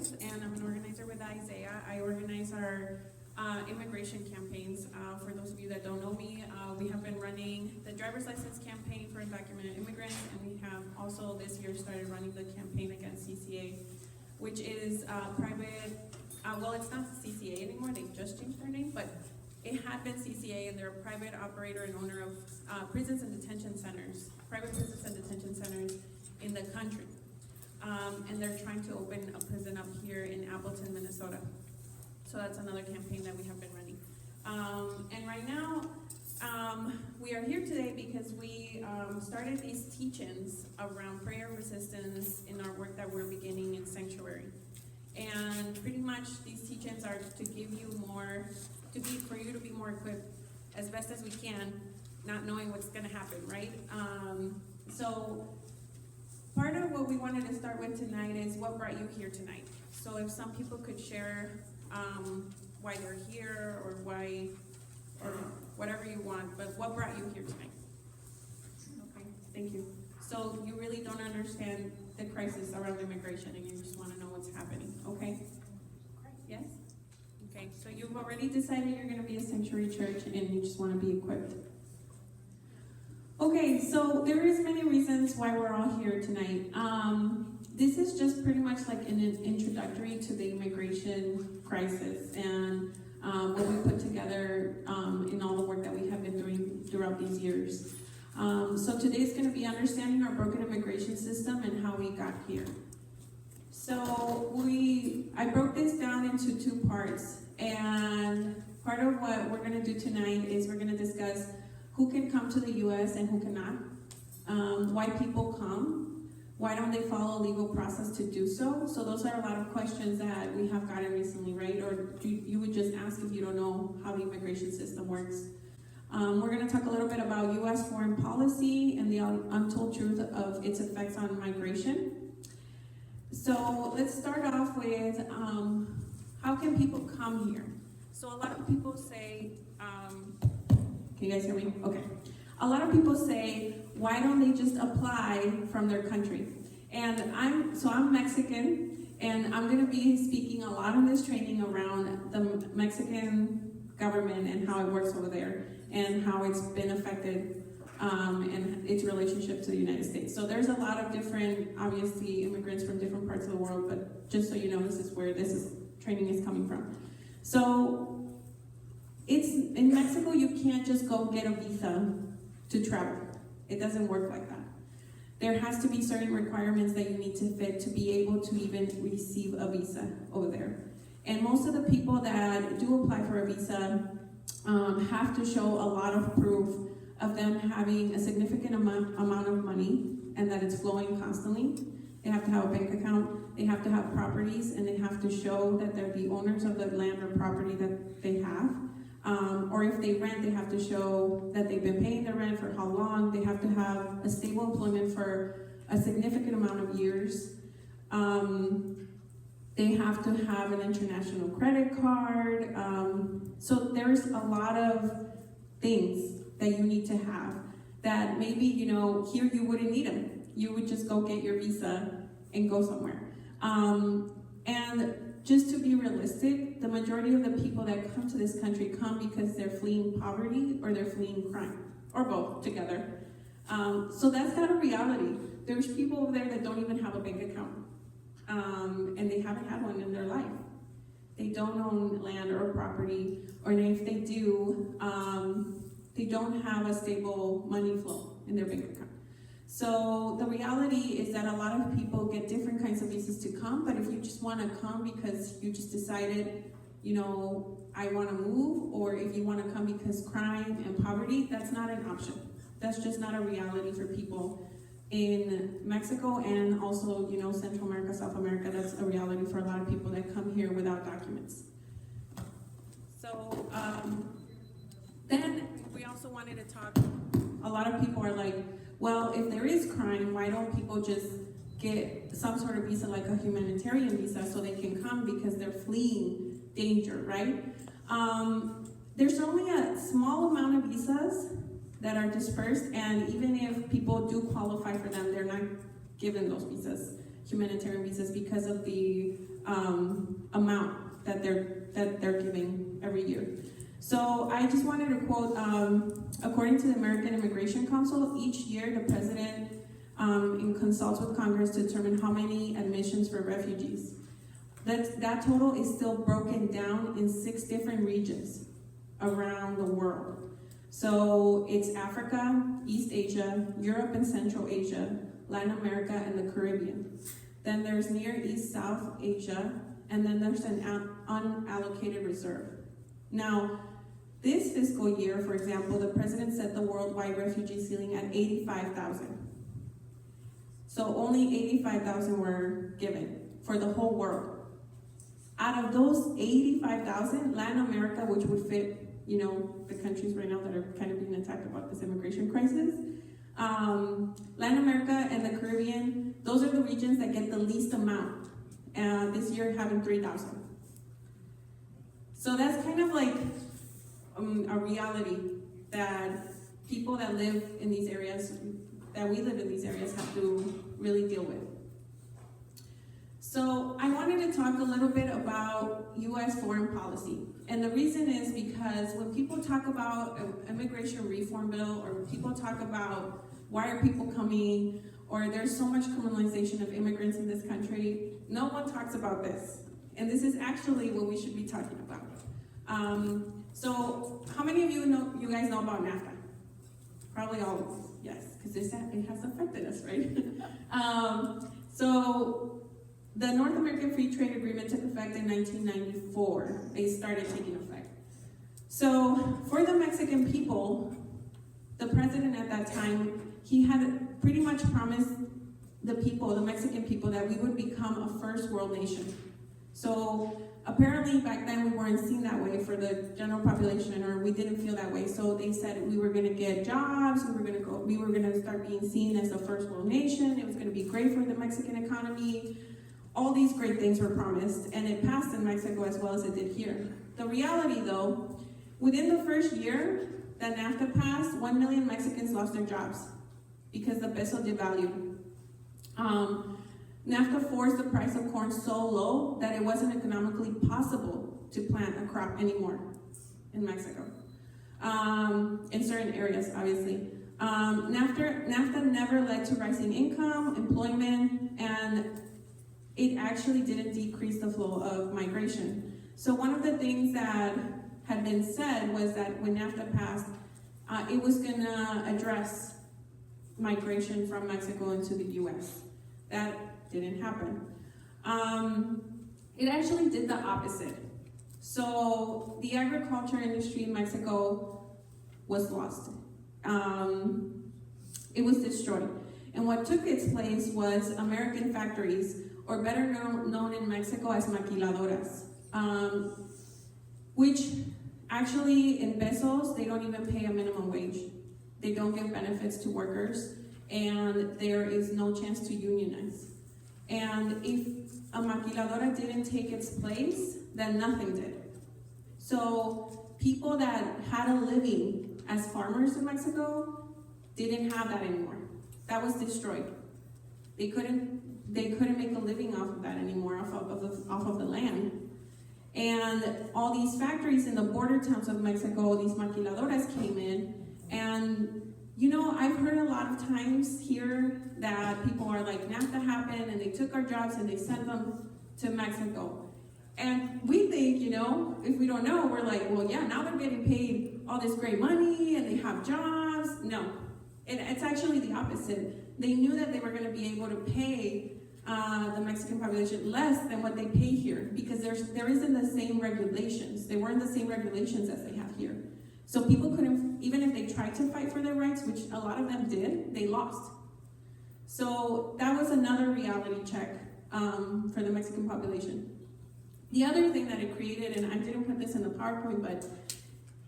Gonzalez, and I'm an organizer with Isaiah. I organize our immigration campaigns. For those of you that don't know me, we have been running the driver's license campaign for undocumented immigrants, and we have also this year started running the campaign against CCA, which is private. Well, it's not CCA anymore. They just changed their name, but it had been CCA, and they're a private operator and owner of prisons and detention centers, private prisons and detention centers in the country. And they're trying to open a prison up here in Appleton, Minnesota. So that's another campaign that we have been running. And right now, we are here today because we started these teach-ins around prayer resistance in our work that we're beginning in Sanctuary. And pretty much these teach-ins are to give you more, for you to be more equipped as best as we can, not knowing what's gonna happen, right? So part of what we wanted to start with tonight is what brought you here tonight. So if some people could share why they're here or why, or whatever you want, but what brought you here tonight? Okay, thank you. So you really don't understand the crisis around immigration and you just want to know what's happening, okay? Yes? Okay, so you've already decided you're going to be a sanctuary church and you just want to be equipped. Okay, so there is many reasons why we're all here tonight. This is just pretty much like an introductory to the immigration crisis and what we put together in all the work that we have been doing throughout these years. So today is going to be understanding our broken immigration system and how we got here. So I broke this down into two parts, and part of what we're going to do tonight is we're going to discuss who can come to the U.S. and who cannot, why people come, why don't they follow a legal process to do so. So those are a lot of questions that we have gotten recently, right? Or you would just ask if you don't know how the immigration system works. We're going to talk a little bit about U.S. foreign policy and the untold truth of its effects on migration. So let's start off with how can people come here? So a lot of people say, can you guys hear me? Okay. A lot of people say, why don't they just apply from their country? And I'm Mexican, and I'm going to be speaking a lot in this training around the Mexican government and how it works over there and how it's been affected and its relationship to the United States. So there's a lot of different, obviously, immigrants from different parts of the world, but just so you know, this is where training is coming from. So in Mexico, you can't just go get a visa to travel. It doesn't work like that. There has to be certain requirements that you need to fit to be able to even receive a visa over there. And most of the people that do apply for a visa have to show a lot of proof of them having a significant amount of money and that it's flowing constantly. They have to have a bank account, they have to have properties, and they have to show that they're the owners of the land or property that they have. Or if they rent, they have to show that they've been paying the rent for how long. They have to have a stable employment for a significant amount of years. They have to have an international credit card. So there's a lot of things that you need to have that maybe, here you wouldn't need them. You would just go get your visa and go somewhere. And just to be realistic, the majority of the people that come to this country come because they're fleeing poverty or they're fleeing crime, or both together. So that's not a reality. There's people over there that don't even have a bank account, and they haven't had one in their life. They don't own land or property, or if they do, they don't have a stable money flow in their bank account. So the reality is that a lot of people get different kinds of visas to come, but if you just want to come because you just decided, I want to move, or if you want to come because crime and poverty, that's not an option. That's just not a reality for people in Mexico and also, Central America, South America. That's a reality for a lot of people that come here without documents. So then we also wanted to talk, a lot of people are like, well, if there is crime, why don't people just get some sort of visa like a humanitarian visa so they can come because they're fleeing danger, right? There's only a small amount of visas that are dispersed, and even if people do qualify for them, they're not given those visas, humanitarian visas, because of the amount that they're giving every year. So I just wanted to quote, according to the American Immigration Council, each year the president consults with Congress to determine how many admissions for refugees. That total is still broken down in 6 different regions around the world. So it's Africa, East Asia, Europe and Central Asia, Latin America, and the Caribbean. Then there's Near East South Asia, and then there's an unallocated reserve. Now, this fiscal year, for example, the president set the worldwide refugee ceiling at 85,000. So only 85,000 were given for the whole world. Out of those 85,000, Latin America, which would fit, the countries right now that are kind of being attacked about this immigration crisis, Latin America and the Caribbean, those are the regions that get the least amount. This year having 3,000. So that's kind of like a reality that people that live in these areas, that we live in these areas, have to really deal with. So I wanted to talk a little bit about U.S. foreign policy. And the reason is because when people talk about an immigration reform bill, or people talk about why are people coming, or there's so much criminalization of immigrants in this country, no one talks about this. And this is actually what we should be talking about. So how many of you guys know about NAFTA? Probably all of us, yes, because it has affected us, right? So the North American Free Trade Agreement took effect in 1994. They started taking effect. So for the Mexican people, the president at that time, he had pretty much promised the Mexican people, that we would become a first world nation. So apparently back then we weren't seen that way for the general population, or we didn't feel that way. So they said we were gonna get jobs, we were gonna start being seen as a first world nation, it was gonna be great for the Mexican economy. All these great things were promised, and it passed in Mexico as well as it did here. The reality though, within the first year that NAFTA passed, 1 million Mexicans lost their jobs because the peso devalued. NAFTA forced the price of corn so low that it wasn't economically possible to plant a crop anymore in Mexico. In certain areas, obviously. NAFTA never led to rising income, employment, and it actually didn't decrease the flow of migration. So one of the things that had been said was that when NAFTA passed, it was gonna address migration from Mexico into the US. That didn't happen. It actually did the opposite. So the agriculture industry in Mexico was lost. It was destroyed. And what took its place was American factories, or better known in Mexico as maquiladoras, which actually in pesos, they don't even pay a minimum wage. They don't give benefits to workers, and there is no chance to unionize. And if a maquiladora didn't take its place, then nothing did. So people that had a living as farmers in Mexico didn't have that anymore. That was destroyed. They couldn't make a living off of that anymore, off of the land. And all these factories in the border towns of Mexico, these maquiladoras came in, and I've heard a lot of times here that people are like, NAFTA happened and they took our jobs and they sent them to Mexico. And we think, if we don't know, we're like, well, yeah, now they're getting paid all this great money and they have jobs. No, it's actually the opposite. They knew that they were going to be able to pay the Mexican population less than what they pay here, because there isn't the same regulations. They weren't the same regulations as they have here. So people couldn't, even if they tried to fight for their rights, which a lot of them did, they lost. So that was another reality check for the Mexican population. The other thing that it created, and I didn't put this in the PowerPoint, but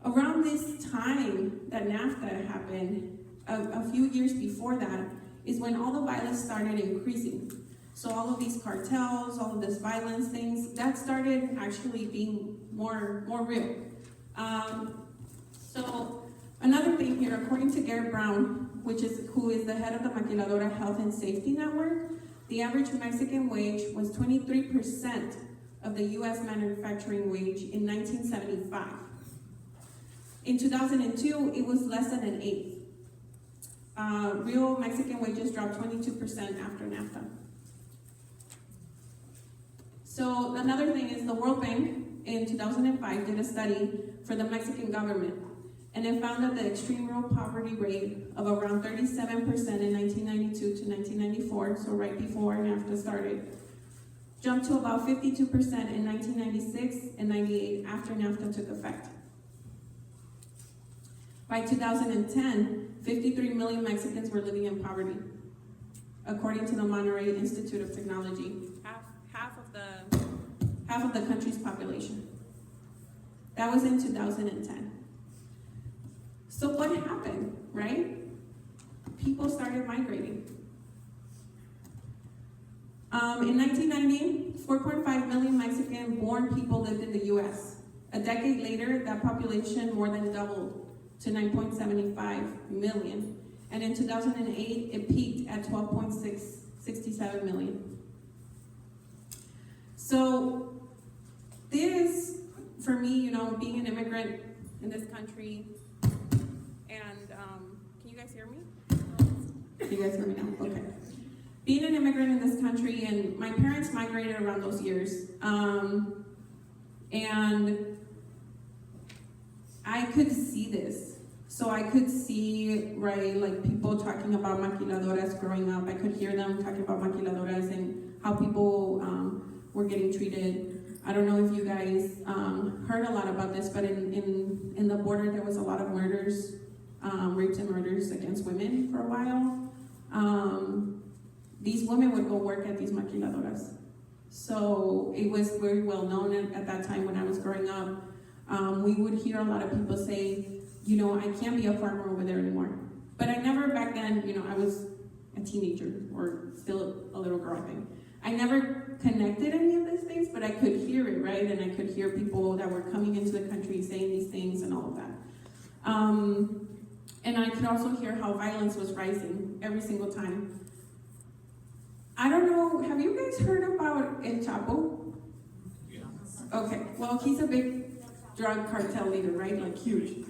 around this time that NAFTA happened, a few years before that, is when all the violence started increasing. So all of these cartels, all of this violence things, that started actually being more real. So another thing here, according to Garrett Brown, who is the head of the Maquiladora Health and Safety Network, the average Mexican wage was 23% of the U.S. manufacturing wage in 1975. In 2002, it was less than an eighth. Real Mexican wages dropped 22% after NAFTA. So another thing is the World Bank in 2005 did a study for the Mexican government, and it found that the extreme rural poverty rate of around 37% in 1992 to 1994, so right before NAFTA started, jumped to about 52% in 1996 and 98 after NAFTA took effect. By 2010, 53 million Mexicans were living in poverty, according to the Monterrey Institute of Technology, half of the country's population. That was in 2010. So what happened, right? People started migrating. In 1990, 4.5 million Mexican-born people lived in the U.S. A decade later, that population more than doubled to 9.75 million. And in 2008, it peaked at 12.67 million. So this, for me, being an immigrant in this country, and can you guys hear me? Can you guys hear me now? Okay. Being an immigrant in this country, and my parents migrated around those years, and I could see this. So I could see, right, like people talking about maquiladoras growing up. I could hear them talking about maquiladoras and how people were getting treated. I don't know if you guys heard a lot about this, but in the border there was a lot of murders, rapes and murders against women for a while. These women would go work at these maquiladoras. So it was very well known at that time when I was growing up. We would hear a lot of people say, I can't be a farmer over there anymore. But I never back then, I was a teenager or still a little girl, I think. I never connected any of these things, but I could hear it, right? And I could hear people that were coming into the country saying these things and all of that. And I could also hear how violence was rising every single time. I don't know, have you guys heard about El Chapo? Yeah. Okay, well, he's a big drug cartel leader, right? Like huge.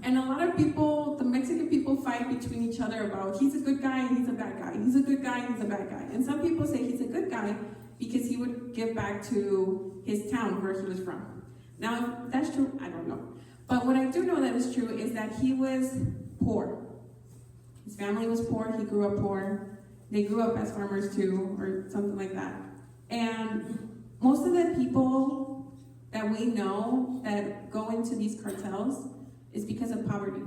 And a lot of people, the Mexican people fight between each other about he's a good guy and he's a bad guy. He's a good guy and he's a bad guy. And some people say he's a good guy because he would give back to his town where he was from. Now, if that's true, I don't know. But what I do know that is true is that he was poor. His family was poor, he grew up poor. They grew up as farmers too, or something like that. And most of the people that we know that go into these cartels is because of poverty.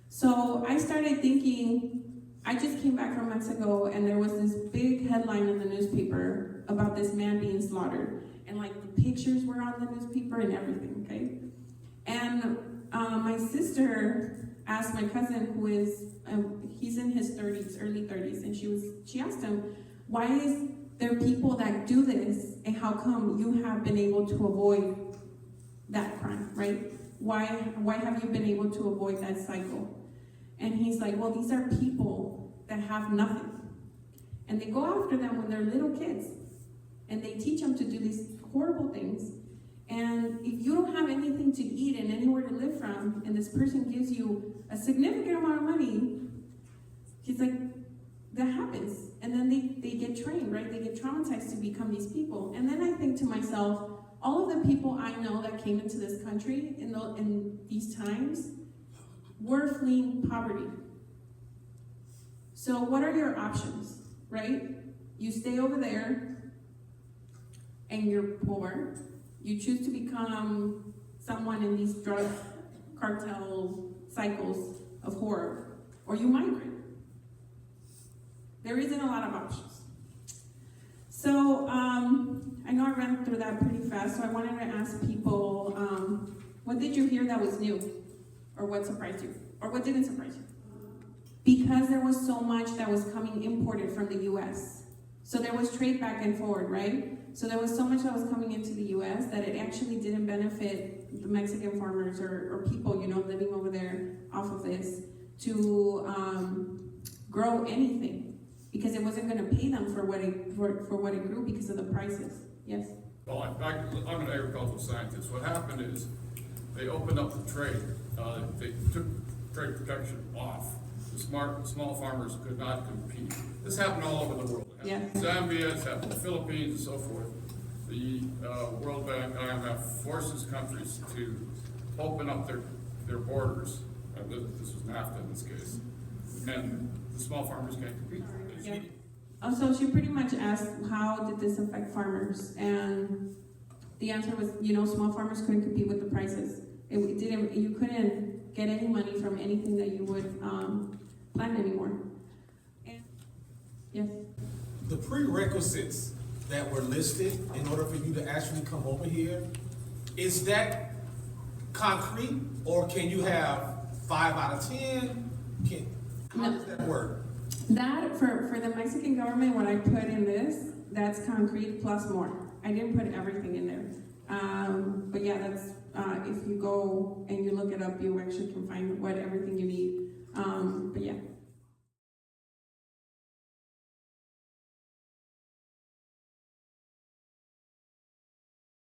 So I started thinking, I just came back from Mexico and there was this big headline in the newspaper about this man being slaughtered. And like the pictures were on the newspaper and everything, okay? And my sister asked my cousin, who is, he's in his 30s, early 30s, and she asked him, why is there people that do this and how come you have been able to avoid that crime, right? Why have you been able to avoid that cycle? And he's like, well, these are people that have nothing. And they go after them when they're little kids. And they teach them to do these horrible things. And if you don't have anything to eat and anywhere to live from, and this person gives you a significant amount of money, he's like, that happens. And then they get trained, right? They get traumatized to become these people. And then I think to myself, all of the people I know that came into this country in these times were fleeing poverty. So what are your options, right? You stay over there and you're poor. You choose to become someone in these drug cartel cycles of horror, or you migrate. There isn't a lot of options. So I know I ran through that pretty fast, so I wanted to ask people, what did you hear that was new? Or what surprised you? Or what didn't surprise you? Because there was so much that was coming imported from the US. So there was trade back and forward, right? So there was so much that was coming into the US that it actually didn't benefit the Mexican farmers or people, living over there off of this to grow anything. because it wasn't going to pay them for what it grew because of the prices. Yes. Well, I'm an agricultural scientist. What happened is they opened up the trade. They took trade protection off. The small farmers could not compete. This happened all over the world. It happened in Zambia, it's happened in the Philippines, and so forth. The World Bank, IMF, forces countries to open up their borders. This was NAFTA in this case. And the small farmers can't compete. Yeah. So she pretty much asked, how did this affect farmers? And the answer was, small farmers couldn't compete with the prices. You couldn't get any money from anything that you would plant anymore. And, yes? The prerequisites that were listed in order for you to actually come over here, is that concrete, or can you have 5 out of 10? How does that work? That, for the Mexican government, what I put in this, that's concrete plus more. I didn't put everything in there. But yeah, that's, if you go and you look it up, you actually can find everything you need. But yeah.